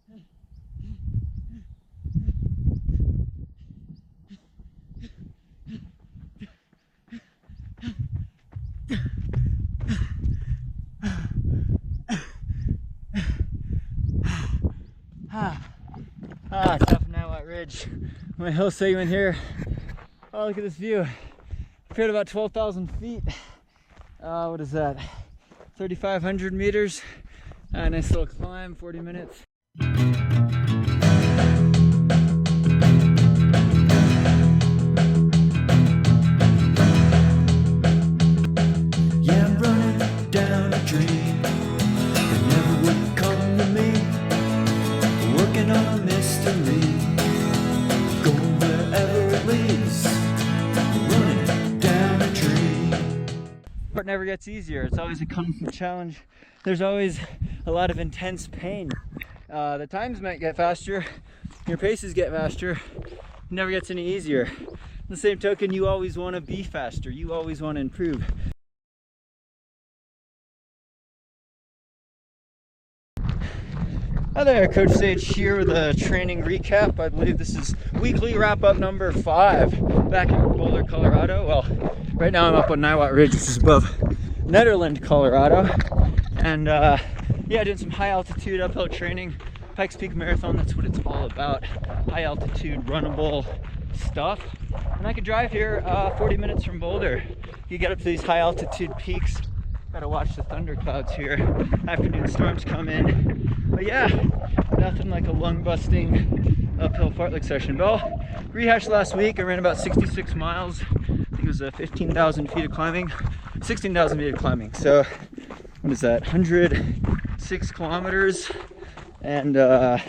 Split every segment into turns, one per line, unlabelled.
Top of Night Ridge. My hill segment here. Oh, look at this view. Up here at about 12,000 feet. What is that? 3,500 meters. Nice little climb, 40 minutes.
Yeah, I'm running down a dream that never would come to me. Working on a mystery, going wherever it leads. Running down a dream.
It never gets easier. It's always a constant challenge. There's always a lot of intense pain. The times might get faster, your paces get faster. It never gets any easier. On the same token, you always want to be faster. You always want to improve. Hi there, Coach Sage here with a training recap. I believe this is weekly wrap-up number 5 back in Boulder, Colorado. Well, right now I'm up on Niwot Ridge, which is above Nederland, Colorado. And yeah, doing some high altitude uphill training. Pikes Peak Marathon, that's what it's all about. High altitude, runnable stuff. And I could drive here 40 minutes from Boulder. You get up to these high altitude peaks. Gotta watch the thunderclouds here. Afternoon storms come in. But yeah, nothing like a lung busting uphill fartlek session. Well, rehashed last week. I ran about 66 miles. I think it was 15,000 feet of climbing, 16,000 feet of climbing. So what is that? 106 kilometers and over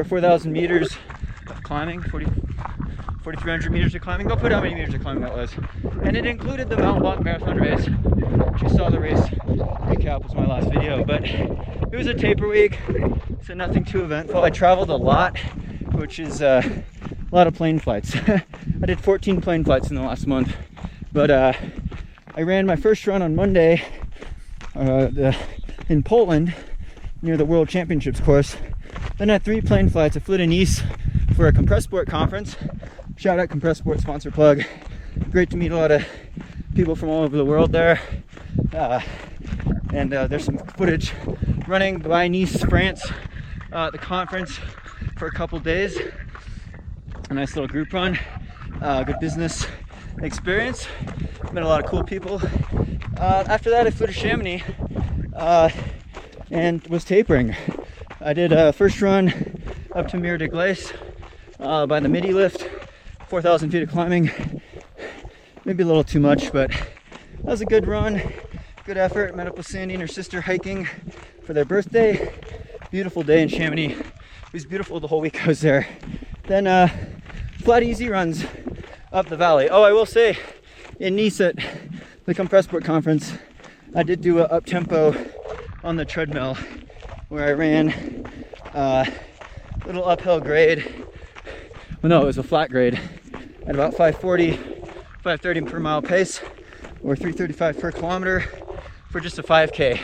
4,000 meters of climbing. 4,300 meters of climbing. Go put how many meters of climbing that was. And it included the Mont Blanc Marathon race. Which you saw the race recap was my last video, but it was a taper week, so nothing too eventful. I traveled a lot, which is a lot of plane flights. I did 14 plane flights in the last month, but I ran my first run on Monday in Poland near the World Championships course. Then I had 3 plane flights. I flew to Nice for a Compressport conference. Shout out Compressport, sponsor plug. Great to meet a lot of people from all over the world there. And there's some footage running by Nice, France, at the conference for a couple days. A nice little group run, good business experience. Met a lot of cool people. After that, I flew to Chamonix and was tapering. I did a first run up to Mur de Glace by the midi lift, 4,000 feet of climbing. Maybe a little too much, but that was a good run, good effort. Met up with Sandy and her sister hiking for their birthday. Beautiful day in Chamonix. It was beautiful the whole week I was there. Then flat easy runs up the valley. Oh, I will say, in Nice at the Compressport conference, I did do an up tempo on the treadmill where I ran a little uphill grade. Well, no, it was a flat grade at about 540, 530 per mile pace, or 335 per kilometer for just a 5K.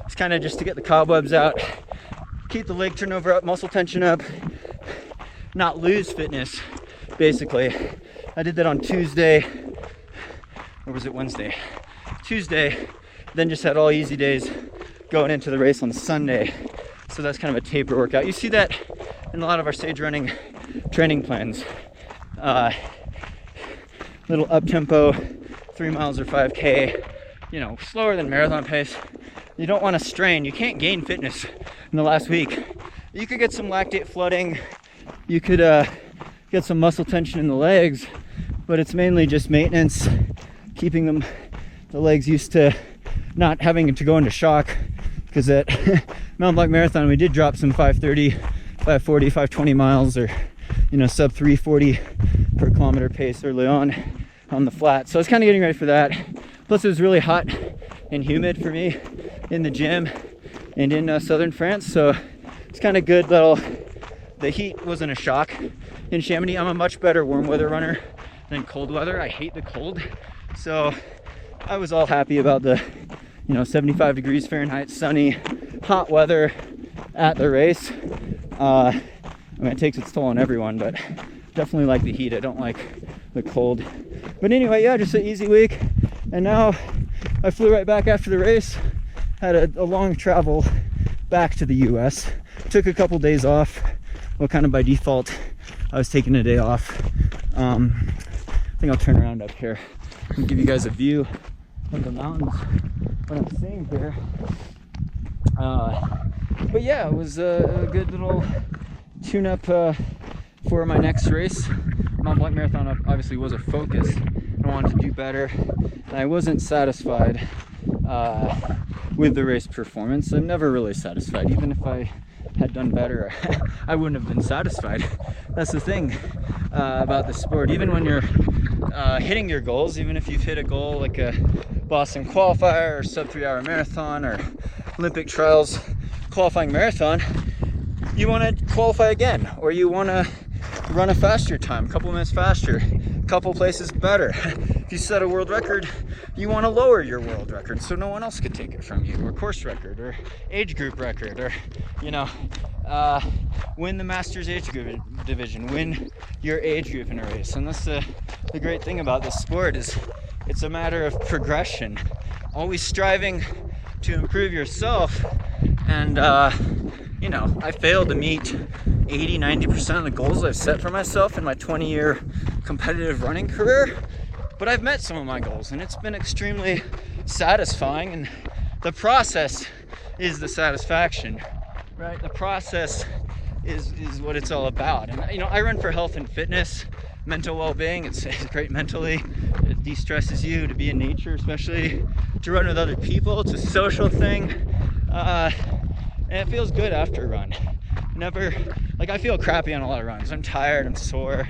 It's kind of just to get the cobwebs out, keep the leg turnover up, muscle tension up, not lose fitness, basically. I did that on Tuesday, or was it Wednesday? Tuesday, then just had all easy days going into the race on Sunday. So that's kind of a taper workout. You see that in a lot of our stage running training plans. Little up tempo, 3 miles or 5K, you know, slower than marathon pace. You don't want to strain. You can't gain fitness in the last week. You could get some lactate flooding. You could get some muscle tension in the legs, but it's mainly just maintenance, keeping the legs used to not having to go into shock. Because at Mont Blanc Marathon, we did drop some 530, 540, 520 miles, or, you know, sub 340 per kilometer pace early on the flat. So I was kind of getting ready for that. Plus it was really hot and humid for me in the gym and in southern France. So it's kind of good little, the heat wasn't a shock in Chamonix. I'm a much better warm weather runner than cold weather. I hate the cold. So I was all happy about the, you know, 75 degrees Fahrenheit, sunny, hot weather at the race. I mean, it takes its toll on everyone, but definitely like the heat. I don't like the cold. But anyway, yeah, just an easy week. And now I flew right back after the race. Had a long travel back to the US. Took a couple days off. Well, kind of by default, I was taking a day off. I think I'll turn around up here and give you guys a view of the mountains what I'm seeing here. But yeah, it was a good little tune-up for my next race. Mont Blanc Marathon obviously was a focus. I wanted to do better, and I wasn't satisfied with the race performance. I'm never really satisfied. Even if I had done better, I wouldn't have been satisfied. That's the thing about the sport. Even when you're hitting your goals, even if you've hit a goal like a Boston qualifier or sub 3 hour marathon or Olympic trials qualifying marathon, you want to qualify again, or you want to run a faster time, a couple minutes faster, a couple places better. If you set a world record, you want to lower your world record so no one else could take it from you, or course record, or age group record, or win the Masters age group division, win your age group in a race. And that's the great thing about this sport, is it's a matter of progression, always striving to improve yourself. And I failed to meet 80-90% of the goals I've set for myself in my 20-year competitive running career, but I've met some of my goals, and it's been extremely satisfying. And the process is the satisfaction, right? The process is what it's all about. And I run for health and fitness, mental well-being. It's great mentally. It de-stresses you to be in nature, especially to run with other people. It's a social thing, and it feels good after a run. I feel crappy on a lot of runs. I'm tired, I'm sore,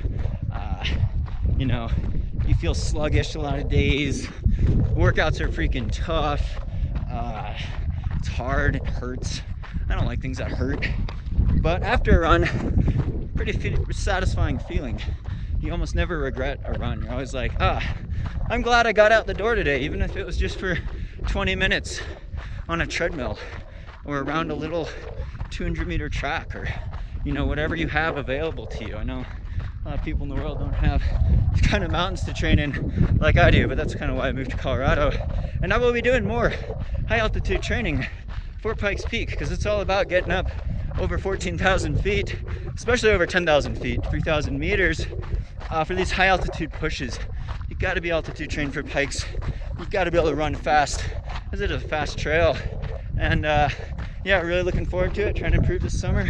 you feel sluggish a lot of days. Workouts are freaking tough. It's hard, it hurts. I don't like things that hurt. But after a run, pretty satisfying feeling. You almost never regret a run. You're always like, I'm glad I got out the door today, even if it was just for 20 minutes on a treadmill or around a little 200-meter track, or whatever you have available to you. I know a lot of people in the world don't have these kind of mountains to train in like I do, but that's kind of why I moved to Colorado. And I will be doing more high altitude training for Pikes Peak, because it's all about getting up over 14,000 feet, especially over 10,000 feet, 3,000 meters, for these high altitude pushes. You got to be altitude trained for Pikes. You got to be able to run fast, because it's a fast trail. And really looking forward to it, trying to improve this summer.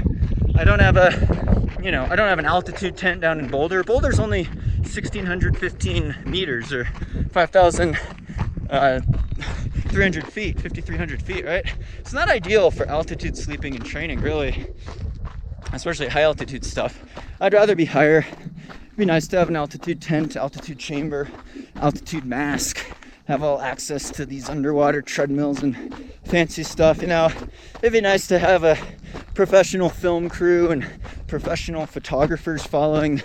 I don't have an altitude tent down in Boulder. Boulder's only 1,615 meters, or 5,300 feet, 5,300 feet, right? It's not ideal for altitude sleeping and training, really, especially high altitude stuff. I'd rather be higher. It'd be nice to have an altitude tent, altitude chamber, altitude mask, have all access to these underwater treadmills and fancy stuff. It'd be nice to have a professional film crew and professional photographers following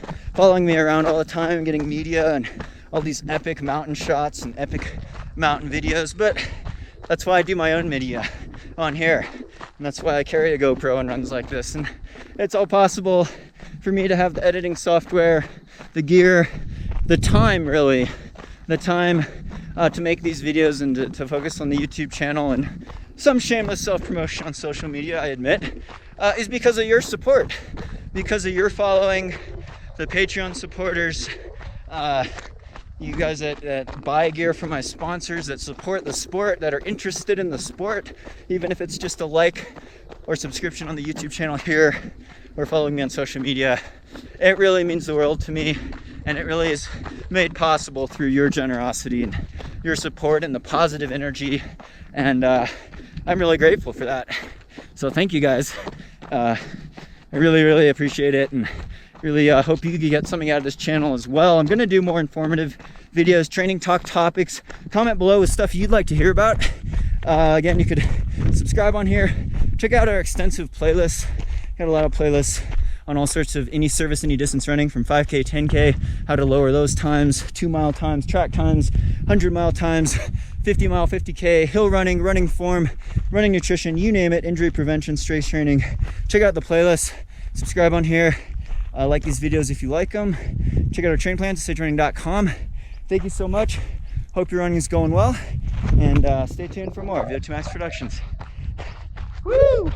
me around all the time, getting media and all these epic mountain shots and epic mountain videos. But that's why I do my own media on here, and that's why I carry a GoPro and runs like this. And it's all possible for me to have the editing software, the gear, the time to make these videos, and to focus on the YouTube channel, and some shameless self-promotion on social media, I admit, is because of your support, because of your following, the Patreon supporters, you guys that buy gear from my sponsors, that support the sport, that are interested in the sport, even if it's just a like or subscription on the YouTube channel here, or following me on social media. It really means the world to me, and it really is made possible through your generosity and your support and the positive energy, and I'm really grateful for that. So thank you guys. I really appreciate it, and really hope you can get something out of this channel as well. I'm going to do more informative videos, training talk topics. Comment below with stuff you'd like to hear about. Again, you could subscribe on here. Check out our extensive playlists. Got a lot of playlists on all sorts of any service, any distance running, from 5K, 10K, how to lower those times, 2-mile times, track times, 100-mile times, 50 mile, 50K, hill running, running form, running nutrition, you name it, injury prevention, strength training. Check out the playlist, subscribe on here, like these videos if you like them. Check out our training plans at stagerunning.com. Thank you so much. Hope your running is going well, and stay tuned for more VO2 Max Productions. Woo!